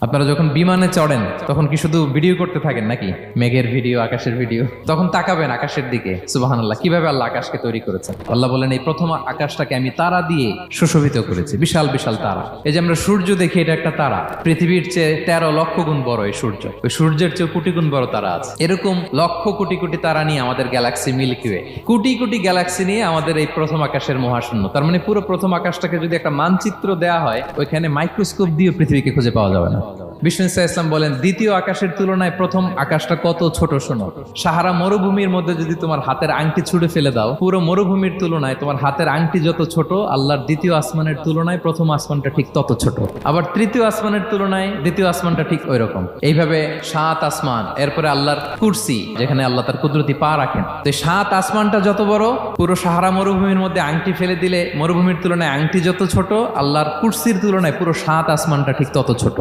আপনারা যখন বিমানে চড়েন তখন কি শুধু ভিডিও করতে থাকেন নাকি? মেঘের ভিডিও, আকাশের ভিডিও, তখন তাকাবেন আকাশের দিকে। সুবহানাল্লাহ, কিভাবে আল্লাহ আকাশকে তৈরি করেছেন। আল্লাহ বলেন, এই প্রথম আকাশটাকে আমি তারা দিয়ে সুশোভিত করেছি, বিশাল বিশাল তারা। এই যে আমরা সূর্য দেখি, এটা একটা তারা, পৃথিবীর চেয়ে 13 লক্ষ গুণ বড় এই সূর্য। ওই সূর্যের চেয়ে কোটি গুণ বড় তারা আছে। এরকম লক্ষ কোটি কোটি তারা নিয়ে আমাদের Galaxy milky way, crore crore Galaxy নিয়ে আমাদের এই প্রথম আকাশের মহাশূন্য। তার মানে পুরো প্রথম আকাশটাকে যদি একটা মানচিত্র দেওয়া হয়, ওইখানে মাইক্রোস্কোপ দিয়ে পৃথিবীকে খুঁজে পাওয়া যাবে না। বিষ্ণু ইসলাম বলেন, দ্বিতীয় আকাশের তুলনায় প্রথম আকাশটা কত ছোট শোনো। সাহারা মরুভূমির মধ্যে যদি তোমার হাতের আংটি ছুঁড়ে ফেলে দাও, পুরো মরুভূমির তুলনায় তোমার হাতের আংটি যত ছোট, আল্লাহর দ্বিতীয় আসমানের তুলনায় প্রথম আসমানটা ঠিক তত ছোট। আবার তৃতীয় আসমানের তুলনায় দ্বিতীয় আসমানটা ঠিক ওই রকম। এইভাবে 7 আসমান, এরপরে আল্লাহর কুরসি, যেখানে আল্লাহ তার কুদরতি পা রাখেন। তো 7 আসমানটা যত বড়, পুরো সাহারা মরুভূমির মধ্যে আংটি ফেলে দিলে মরুভূমির তুলনায় আংটি যত ছোট, আল্লাহর কুরসির তুলনায় পুরো 7 আসমানটা ঠিক তত ছোট।